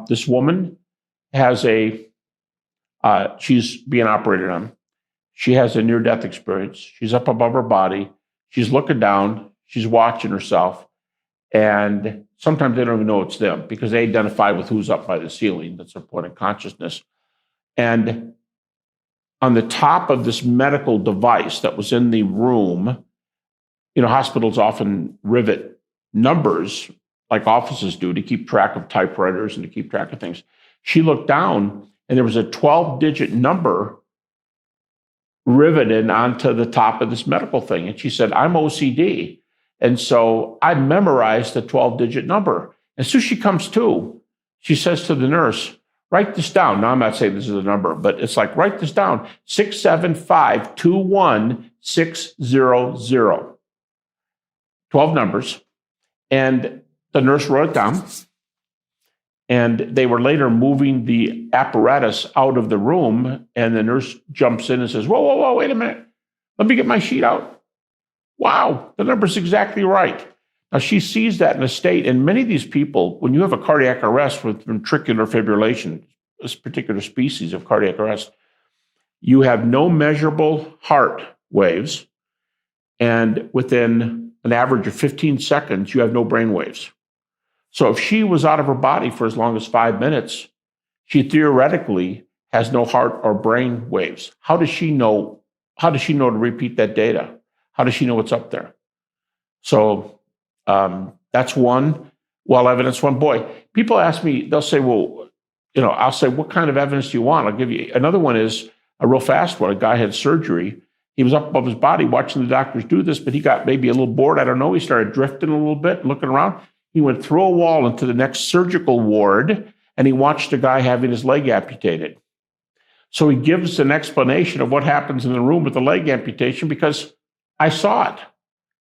This woman has she's being operated on. She has a near-death experience. She's up above her body. She's looking down. She's watching herself. And sometimes they don't even know it's them because they identify with who's up by the ceiling. That's their point of consciousness. And on the top of this medical device that was in the room, hospitals often rivet numbers like offices do to keep track of typewriters and to keep track of things. She looked down and there was a 12-digit number riveted onto the top of this medical thing. And she said, I'm OCD. And so I memorized the 12-digit number. As soon as she comes to, she says to the nurse, write this down. Now, I'm not saying this is a number, but it's like, write this down, 675-21600. 12 numbers. And the nurse wrote it down. And they were later moving the apparatus out of the room. And the nurse jumps in and says, whoa, whoa, whoa, wait a minute. Let me get my sheet out. Wow, the number's exactly right. Now, she sees that in a state, and many of these people, when you have a cardiac arrest with ventricular fibrillation, this particular species of cardiac arrest, you have no measurable heart waves, and within an average of 15 seconds, you have no brain waves. So if she was out of her body for as long as 5 minutes, she theoretically has no heart or brain waves. How does she know to repeat that data? How does she know what's up there? So that's one well-evidenced one. Boy, people ask me, they'll say, well, I'll say, what kind of evidence do you want? I'll give you. Another one is a real fast one. A guy had surgery. He was up above his body watching the doctors do this, but he got maybe a little bored. I don't know. He started drifting a little bit, looking around. He went through a wall into the next surgical ward, and he watched a guy having his leg amputated. So he gives an explanation of what happens in the room with the leg amputation because I saw it.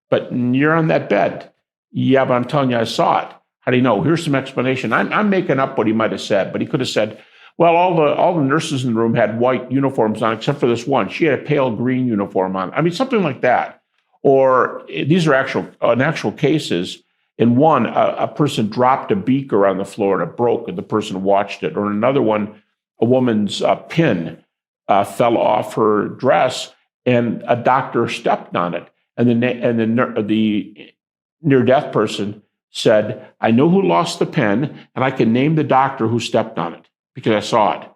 But you're on that bed. Yeah, but I'm telling you, I saw it. How do you know? Here's some explanation. I'm making up what he might have said, but he could have said, well, all the nurses in the room had white uniforms on, except for this one. She had a pale green uniform on. I mean, something like that. Or these are actual cases. In one, a person dropped a beaker on the floor and it broke, and the person watched it. Or in another one, a woman's pin fell off her dress, and a doctor stepped on it. And the near-death person said, I know who lost the pen, and I can name the doctor who stepped on it because I saw it.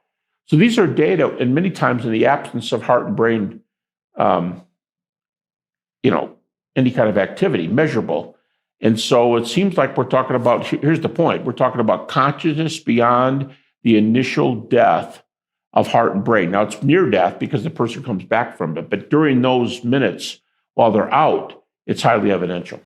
So these are data, and many times in the absence of heart and brain, any kind of activity, measurable. And so it seems like we're talking about, here's the point, we're talking about consciousness beyond the initial death of heart and brain. Now, it's near death because the person comes back from it, but during those minutes while they're out, it's highly evidential.